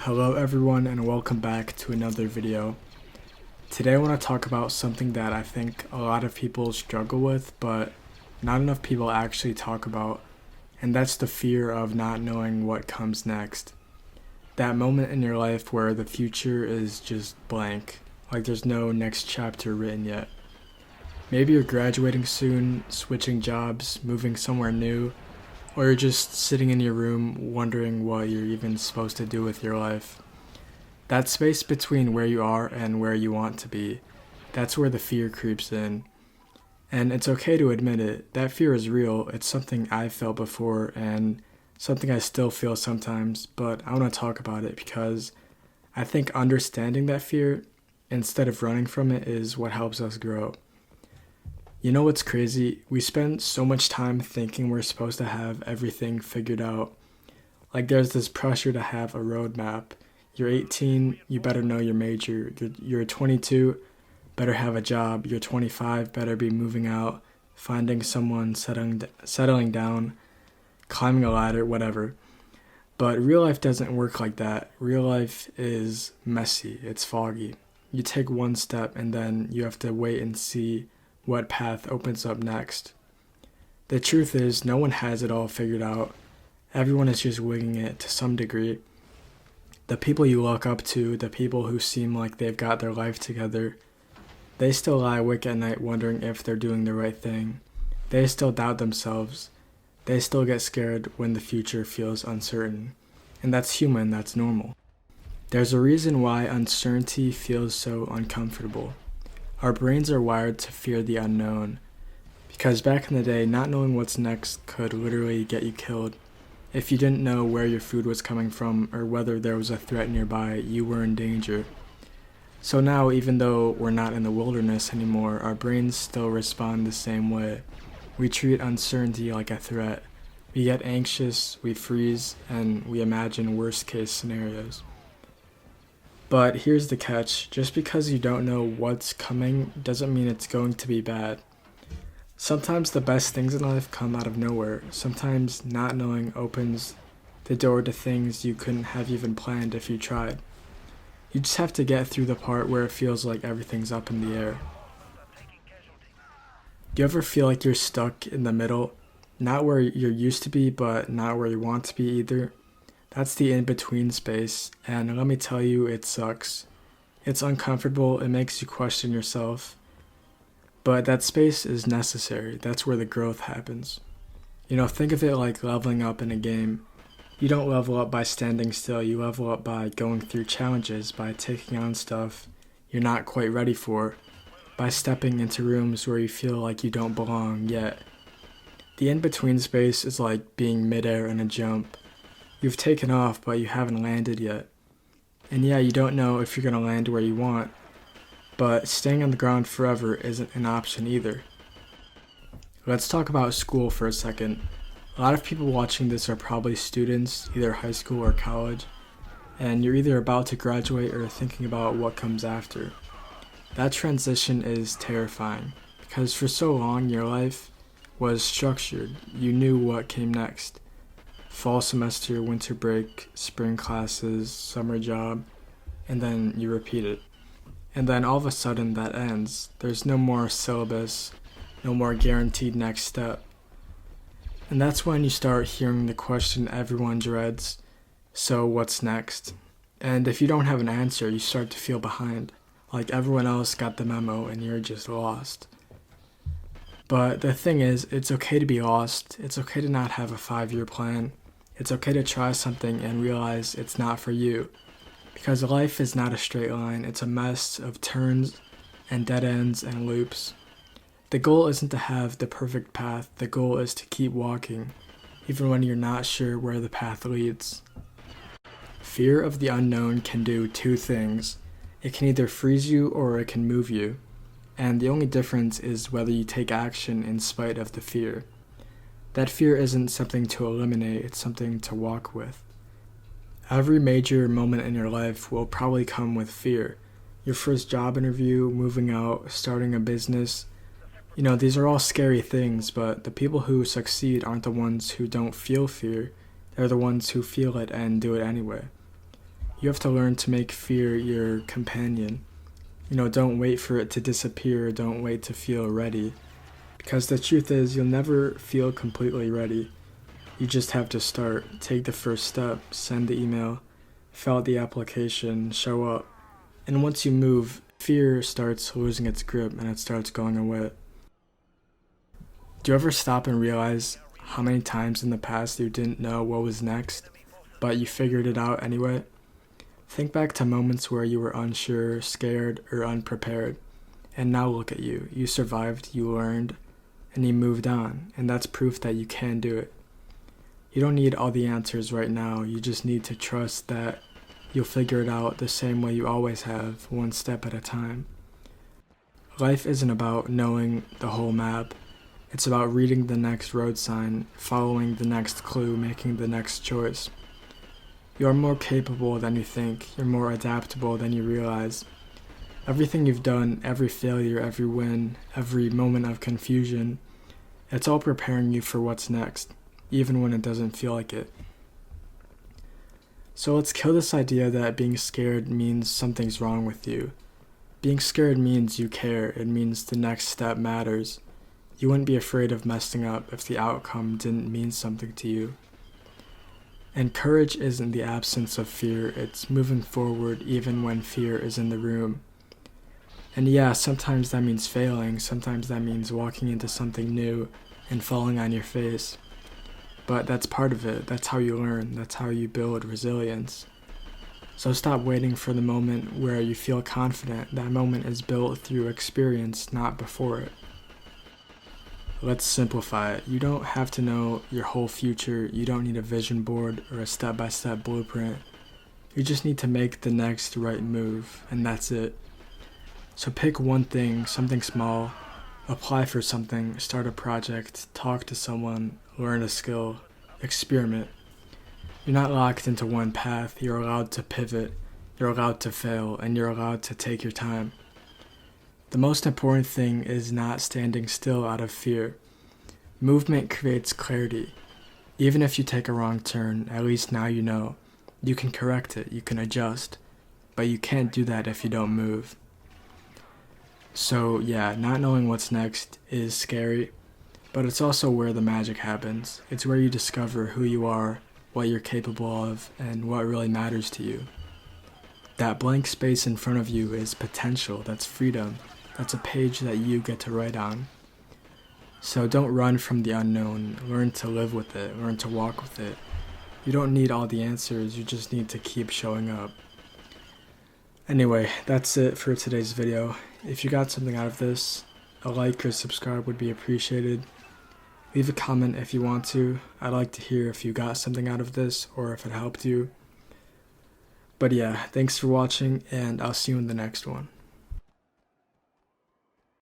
Hello everyone and welcome back to another video. Today I want to talk about something that I think a lot of people struggle with, but not enough people actually talk about, and that's the fear of not knowing what comes next. That moment in your life where the future is just blank, like there's no next chapter written yet. Maybe you're graduating soon, switching jobs, moving somewhere new, or you're just sitting in your room wondering what you're even supposed to do with your life. That space between where you are and where you want to be, that's where the fear creeps in. And it's okay to admit it, that fear is real, it's something I've felt before and something I still feel sometimes, but I want to talk about it because I think understanding that fear instead of running from it is what helps us grow. You know what's crazy? We spend so much time thinking we're supposed to have everything figured out. Like there's this pressure to have a roadmap. You're 18, you better know your major. You're 22, better have a job. You're 25, better be moving out, finding someone, settling down, climbing a ladder, whatever. But real life doesn't work like that. Real life is messy, it's foggy. You take one step and then you have to wait and see what path opens up next. The truth is, no one has it all figured out. Everyone is just winging it to some degree. The people you look up to, the people who seem like they've got their life together, they still lie awake at night wondering if they're doing the right thing. They still doubt themselves. They still get scared when the future feels uncertain. And that's human, that's normal. There's a reason why uncertainty feels so uncomfortable. Our brains are wired to fear the unknown, because back in the day, not knowing what's next could literally get you killed. If you didn't know where your food was coming from or whether there was a threat nearby, you were in danger. So now, even though we're not in the wilderness anymore, our brains still respond the same way. We treat uncertainty like a threat. We get anxious, we freeze, and we imagine worst-case scenarios. But here's the catch, just because you don't know what's coming doesn't mean it's going to be bad. Sometimes the best things in life come out of nowhere. Sometimes not knowing opens the door to things you couldn't have even planned if you tried. You just have to get through the part where it feels like everything's up in the air. Do you ever feel like you're stuck in the middle? Not where you're used to be, but not where you want to be either? That's the in-between space, and let me tell you, it sucks. It's uncomfortable, it makes you question yourself. But that space is necessary, that's where the growth happens. Think of it like leveling up in a game. You don't level up by standing still, you level up by going through challenges, by taking on stuff you're not quite ready for, by stepping into rooms where you feel like you don't belong yet. The in-between space is like being midair in a jump. You've taken off, but you haven't landed yet. And yeah, you don't know if you're going to land where you want, but staying on the ground forever isn't an option either. Let's talk about school for a second. A lot of people watching this are probably students, either high school or college, and you're either about to graduate or thinking about what comes after. That transition is terrifying, because for so long your life was structured. You knew what came next. Fall semester, winter break, spring classes, summer job, and then you repeat it. And then all of a sudden that ends. There's no more syllabus, no more guaranteed next step. And that's when you start hearing the question everyone dreads, so what's next? And if you don't have an answer, you start to feel behind, like everyone else got the memo and you're just lost. But the thing is, it's okay to be lost, it's okay to not have a 5-year plan. It's okay to try something and realize it's not for you. Because life is not a straight line, it's a mess of turns and dead ends and loops. The goal isn't to have the perfect path, the goal is to keep walking, even when you're not sure where the path leads. Fear of the unknown can do two things. It can either freeze you or it can move you. And the only difference is whether you take action in spite of the fear. That fear isn't something to eliminate, it's something to walk with. Every major moment in your life will probably come with fear. Your first job interview, moving out, starting a business. These are all scary things, but the people who succeed aren't the ones who don't feel fear. They're the ones who feel it and do it anyway. You have to learn to make fear your companion. Don't wait for it to disappear, don't wait to feel ready. Because the truth is, you'll never feel completely ready. You just have to start. Take the first step, send the email, fill out the application, show up. And once you move, fear starts losing its grip and it starts going away. Do you ever stop and realize how many times in the past you didn't know what was next, but you figured it out anyway? Think back to moments where you were unsure, scared, or unprepared. And now look at you. You survived, you learned, and you moved on. And that's proof that you can do it. You don't need all the answers right now. You just need to trust that you'll figure it out the same way you always have, one step at a time. Life isn't about knowing the whole map. It's about reading the next road sign, following the next clue, making the next choice. You're more capable than you think. You're more adaptable than you realize. Everything you've done, every failure, every win, every moment of confusion, it's all preparing you for what's next, even when it doesn't feel like it. So let's kill this idea that being scared means something's wrong with you. Being scared means you care. It means the next step matters. You wouldn't be afraid of messing up if the outcome didn't mean something to you. And courage isn't the absence of fear, it's moving forward even when fear is in the room. And yeah, sometimes that means failing, sometimes that means walking into something new and falling on your face. But that's part of it, that's how you learn, that's how you build resilience. So stop waiting for the moment where you feel confident. That moment is built through experience, not before it. Let's simplify it. You don't have to know your whole future. You don't need a vision board or a step-by-step blueprint. You just need to make the next right move, and that's it. So pick one thing, something small, apply for something, start a project, talk to someone, learn a skill, experiment. You're not locked into one path. You're allowed to pivot, you're allowed to fail, and you're allowed to take your time. The most important thing is not standing still out of fear. Movement creates clarity. Even if you take a wrong turn, at least now you know. You can correct it, you can adjust, but you can't do that if you don't move. So yeah, not knowing what's next is scary, but it's also where the magic happens. It's where you discover who you are, what you're capable of, and what really matters to you. That blank space in front of you is potential, that's freedom. That's a page that you get to write on. So don't run from the unknown. Learn to live with it. Learn to walk with it. You don't need all the answers. You just need to keep showing up. Anyway, that's it for today's video. If you got something out of this, a like or subscribe would be appreciated. Leave a comment if you want to. I'd like to hear if you got something out of this or if it helped you. But yeah, thanks for watching, and I'll see you in the next one.